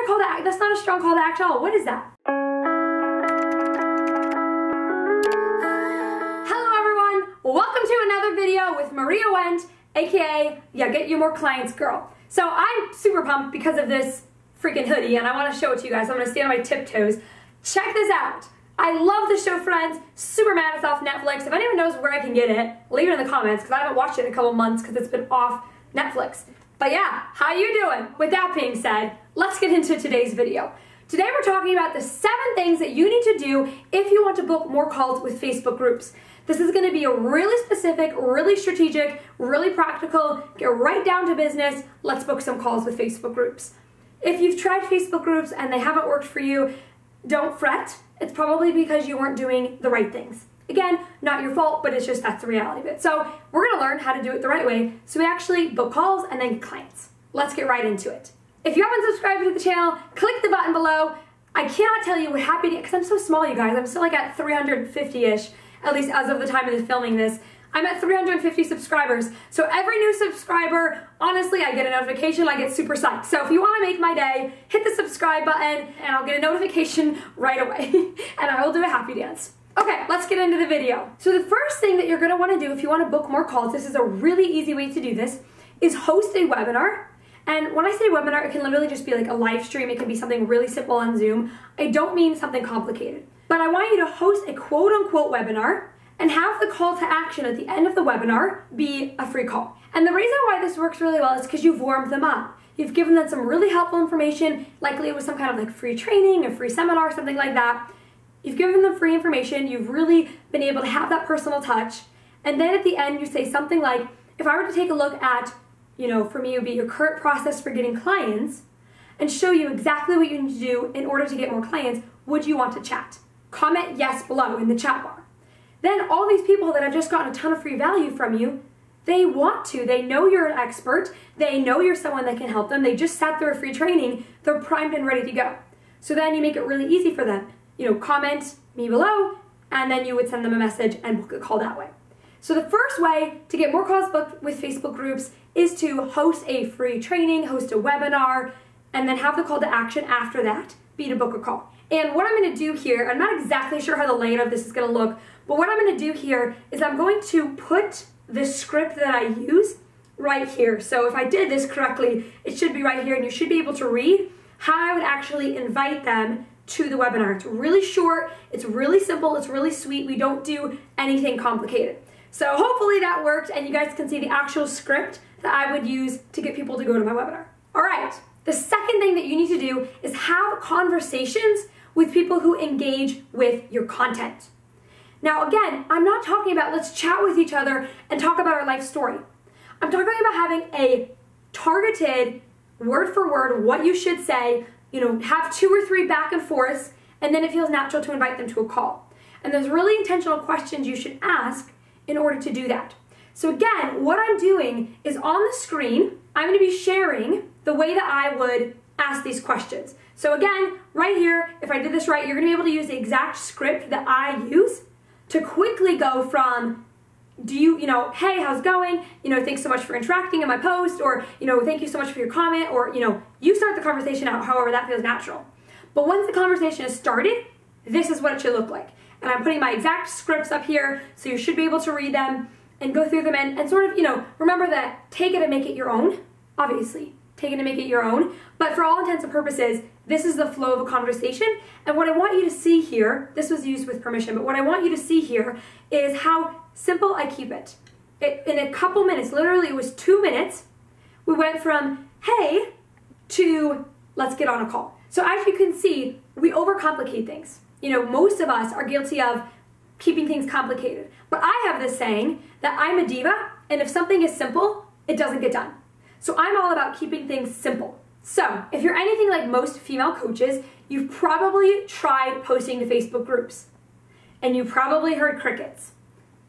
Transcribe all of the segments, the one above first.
a call to action. That's not a strong call to action at all. What is that? Hello everyone, welcome to another video with Maria Wendt, aka Get You More Clients Girl. So I'm super pumped because of this freaking hoodie, and I want to show it to you guys. I'm going to stand on my tiptoes. Check this out. I love the show Friends. Super mad it's off Netflix. If anyone knows where I can get it, leave it in the comments because I haven't watched it in a couple months because it's been off Netflix. But yeah, how you doing? With that being said, let's get into today's video. Today we're talking about the 7 things that you need to do if you want to book more calls with Facebook groups. This is going to be a really specific, really strategic, really practical, get right down to business, let's book some calls with Facebook groups. If you've tried Facebook groups and they haven't worked for you, don't fret. It's probably because you weren't doing the right things. Again, not your fault, but it's just that's the reality of it. So we're going to learn how to do it the right way so we actually book calls and then get clients. Let's get right into it. If you haven't subscribed to the channel, click the button below. I cannot tell you what happened because I'm so small, you guys. I'm still like at 350-ish, at least as of the time of filming this. I'm at 350 subscribers. So every new subscriber, honestly, I get a notification, I get super psyched. So if you want to make my day, hit the subscribe button and I'll get a notification right away. And I will do a happy dance. Okay, let's get into the video. So the first thing that you're going to want to do if you want to book more calls, this is a really easy way to do this, is host a webinar. And when I say webinar, it can literally just be like a live stream. It can be something really simple on Zoom. I don't mean something complicated. But I want you to host a quote-unquote webinar and have the call to action at the end of the webinar be a free call. And the reason why this works really well is because you've warmed them up. You've given them some really helpful information, likely it was some kind of like free training, a free seminar, something like that. You've given them free information, you've really been able to have that personal touch, and then at the end you say something like, if I were to take a look at, for me it would be your current process for getting clients, and show you exactly what you need to do in order to get more clients, would you want to chat? Comment yes below in the chat bar. Then all these people that have just gotten a ton of free value from you, they want to, they know you're an expert, they know you're someone that can help them, they just sat through a free training, they're primed and ready to go. So then you make it really easy for them. Comment me below, and then you would send them a message and book a call that way. So the first way to get more calls booked with Facebook groups is to host a free training, host a webinar, and then have the call to action after that be to book a call. And what I'm going to do here, I'm not exactly sure how the layout of this is going to look, but what I'm going to do here is I'm going to put the script that I use right here. So if I did this correctly, it should be right here, and you should be able to read how I would actually invite them to the webinar. It's really short, it's really simple, it's really sweet. We don't do anything complicated. So hopefully that worked and you guys can see the actual script that I would use to get people to go to my webinar. All right, the second thing that you need to do is have conversations with people who engage with your content. Now again, I'm not talking about let's chat with each other and talk about our life story. I'm talking about having a targeted, word for word, what you should say, have 2 or 3 back and forths, and then it feels natural to invite them to a call. And there's really intentional questions you should ask in order to do that. So again, what I'm doing is on the screen, I'm going to be sharing the way that I would ask these questions. So again, right here, if I did this right, you're going to be able to use the exact script that I use to quickly go from, hey, how's it going? Thanks so much for interacting in my post, or, thank you so much for your comment, or, you start the conversation out however that feels natural. But once the conversation is started, this is what it should look like. And I'm putting my exact scripts up here, so you should be able to read them and go through them and sort of, remember that take it and make it your own, obviously. Take it and make it your own. But for all intents and purposes, this is the flow of a conversation. And what I want you to see here, this was used with permission, but what I want you to see here is how simple I keep it. In a couple minutes, literally it was 2 minutes, we went from, hey, to let's get on a call. So as you can see, we overcomplicate things. Most of us are guilty of keeping things complicated. But I have this saying that I'm a diva, and if something is simple, it doesn't get done. So I'm all about keeping things simple. So if you're anything like most female coaches, you've probably tried posting to Facebook groups. And you probably heard crickets.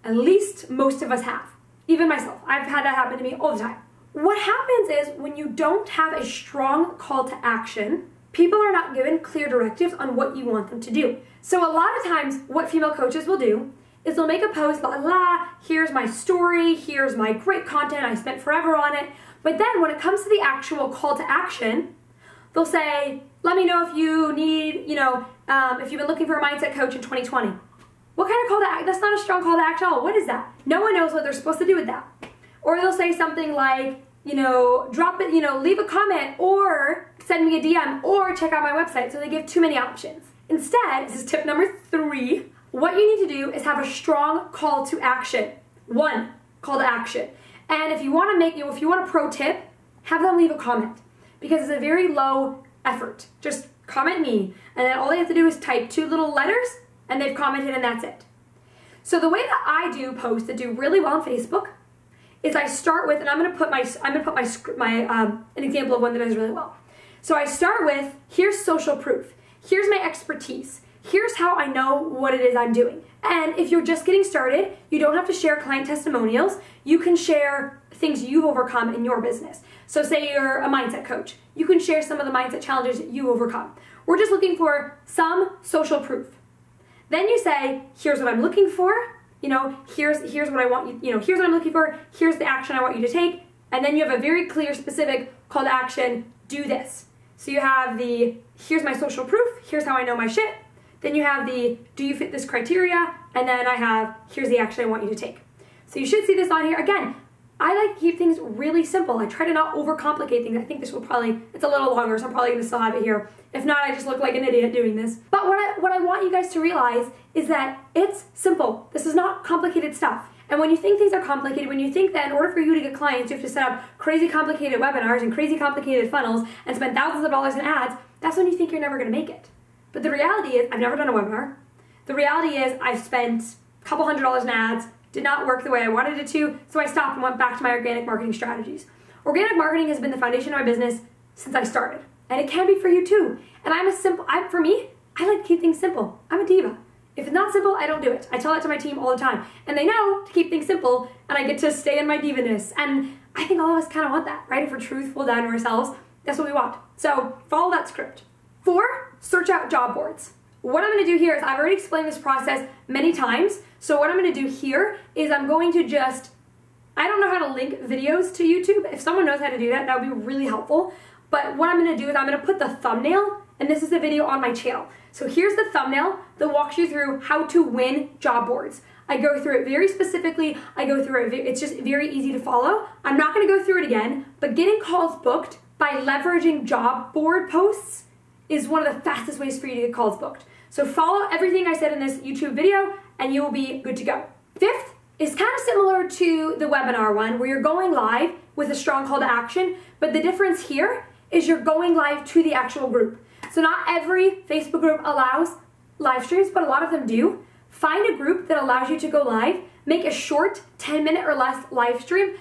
At least most of us have. Even myself. I've had that happen to me all the time. What happens is when you don't have a strong call to action, people are not given clear directives on what you want them to do. So a lot of times what female coaches will do is they'll make a post, la la, here's my story, here's my great content, I spent forever on it. But then when it comes to the actual call to action, They'll say, let me know if you need, if you've been looking for a mindset coach in 2020. What kind of call to action? That's not a strong call to action at all. What is that? No one knows what they're supposed to do with that. Or they'll say something like, drop it, leave a comment, or send me a DM, or check out my website. So they give too many options. Instead, this is tip number 3, what you need to do is have a strong call to action. 1 call to action. And if you want a pro tip, have them leave a comment, because it's a very low effort. Just comment me, and then all they have to do is type 2 little letters, and they've commented, and that's it. So the way that I do posts that do really well on Facebook is I start with, and I'm gonna put an example of one that does really well. So I start with, here's social proof, here's my expertise, here's how I know what it is I'm doing. And if you're just getting started, you don't have to share client testimonials. You can share things you've overcome in your business. So say you're a mindset coach, you can share some of the mindset challenges that you overcome. We're just looking for some social proof. Then you say, here's what I'm looking for, here's what I want you, here's what I'm looking for, here's the action I want you to take, and then you have a very clear, specific call to action, do this. So you have the, here's my social proof, here's how I know my shit, then you have the, do you fit this criteria, and then I have, here's the action I want you to take. So you should see this on here. Again, I like to keep things really simple. I try to not overcomplicate things. I think this will probably, it's a little longer, so I'm probably gonna still have it here. If not, I just look like an idiot doing this. But what I want you guys to realize is that it's simple. This is not complicated stuff. And when you think things are complicated, when you think that in order for you to get clients, you have to set up crazy complicated webinars and crazy complicated funnels and spend thousands of dollars in ads, that's when you think you're never gonna make it. But the reality is, I've never done a webinar. The reality is, I've spent a couple $100s in ads, did not work the way I wanted it to, so I stopped and went back to my organic marketing strategies. Organic marketing has been the foundation of my business since I started, and it can be for you too. And for me, I like to keep things simple. I'm a diva. If it's not simple, I don't do it. I tell that to my team all the time, and they know to keep things simple, and I get to stay in my diva-ness. And I think all of us kind of want that, right? If we're truthful down to ourselves, that's what we want. So follow that script. 4, search out job boards. What I'm gonna do here is, I've already explained this process many times, so what I'm gonna do here is I'm going to just, I don't know how to link videos to YouTube. If someone knows how to do that, that would be really helpful. But what I'm gonna do is I'm gonna put the thumbnail, and this is a video on my channel. So here's the thumbnail that walks you through how to win job boards. I go through it very specifically, it's just very easy to follow. I'm not gonna go through it again, but getting calls booked by leveraging job board posts is one of the fastest ways for you to get calls booked. So follow everything I said in this YouTube video and you will be good to go. 5th is kind of similar to the webinar one, where you're going live with a strong call to action, but the difference here is you're going live to the actual group. So not every Facebook group allows live streams, but a lot of them do. Find a group that allows you to go live, make a short 10-minute or less live stream,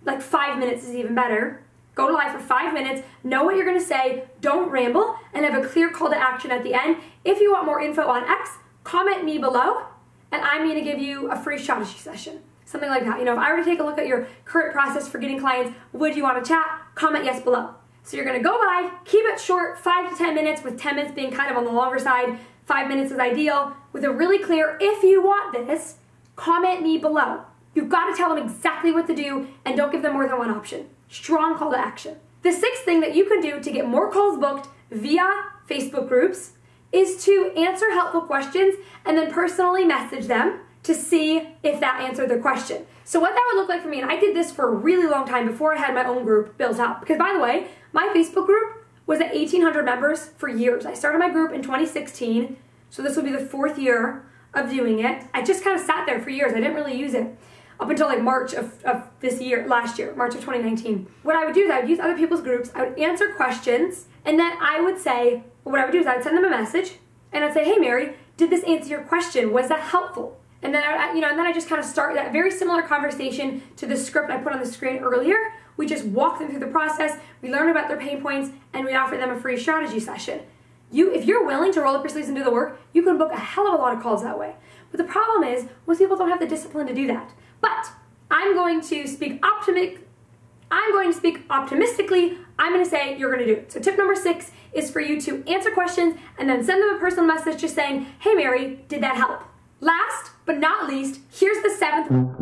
like 5 minutes is even better. Go live for 5 minutes, know what you're gonna say, don't ramble, and have a clear call to action at the end. If you want more info on X, comment me below, and I'm gonna give you a free strategy session. Something like that. If I were to take a look at your current process for getting clients, would you wanna chat? Comment yes below. So you're gonna go live, keep it short, 5 to 10 minutes, with 10 minutes being kind of on the longer side. 5 minutes is ideal, with a really clear, if you want this, comment me below. You've got to tell them exactly what to do, and don't give them more than one option. Strong call to action. The 6th thing that you can do to get more calls booked via Facebook groups is to answer helpful questions and then personally message them to see if that answered their question. So what that would look like for me, and I did this for a really long time before I had my own group built up, because by the way, my Facebook group was at 1,800 members for years. I started my group in 2016, so this will be the 4th year of doing it. I just kind of sat there for years. I didn't really use it up until like March of last year, March of 2019. What I would do is I would use other people's groups, I would answer questions, and then I would say, what I would do is I would send them a message, and I'd say, hey Mary, did this answer your question? Was that helpful? And then I just kind of start that very similar conversation to the script I put on the screen earlier. We just walk them through the process, we learn about their pain points, and we offer them a free strategy session. If you're willing to roll up your sleeves and do the work, you can book a hell of a lot of calls that way. But the problem is, most people don't have the discipline to do that. But I'm going to speak optimistically. I'm going to say you're going to do it. So tip number 6 is for you to answer questions and then send them a personal message just saying, hey Mary, did that help? Last but not least, here's the 7th.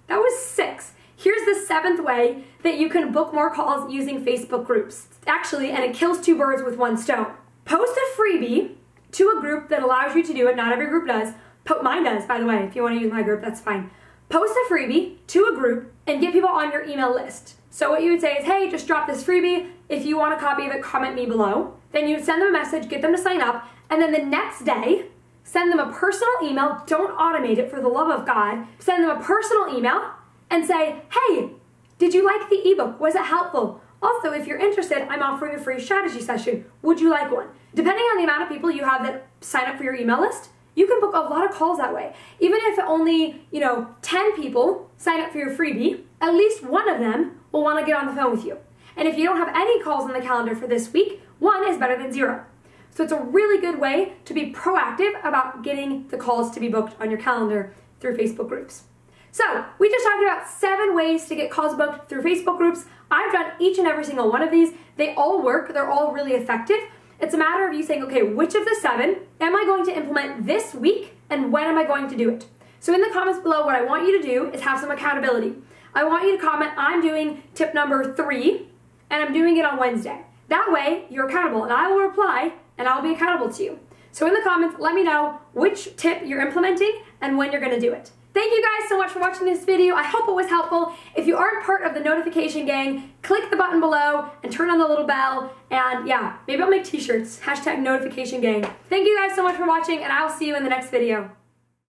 That was 6. Here's the 7th way that you can book more calls using Facebook groups. Actually, and it kills 2 birds with 1 stone. Post a freebie to a group that allows you to do it. Not every group does. Mine does, by the way. If you want to use my group, that's fine. Post a freebie to a group and get people on your email list. So what you would say is, hey, just drop this freebie. If you want a copy of it, comment me below. Then you send them a message, get them to sign up, and then the next day, send them a personal email. Don't automate it, for the love of God. Send them a personal email and say, hey, did you like the ebook? Was it helpful? Also, if you're interested, I'm offering a free strategy session. Would you like one? Depending on the amount of people you have that sign up for your email list, you can book a lot of calls that way. Even if only, 10 people sign up for your freebie, at least one of them will want to get on the phone with you. And if you don't have any calls on the calendar for this week, 1 is better than 0. So it's a really good way to be proactive about getting the calls to be booked on your calendar through Facebook groups. So we just talked about 7 ways to get calls booked through Facebook groups. I've done each and every single one of these. They all work. They're all really effective. It's a matter of you saying, okay, which of the 7 am I going to implement this week and when am I going to do it? So in the comments below, what I want you to do is have some accountability. I want you to comment, I'm doing tip number 3 and I'm doing it on Wednesday. That way you're accountable and I will reply and I'll be accountable to you. So in the comments, let me know which tip you're implementing and when you're going to do it. Thank you guys so much for watching this video. I hope it was helpful. If you aren't part of the notification gang, click the button below and turn on the little bell. And yeah, maybe I'll make t-shirts. #notification gang. Thank you guys so much for watching and I'll see you in the next video.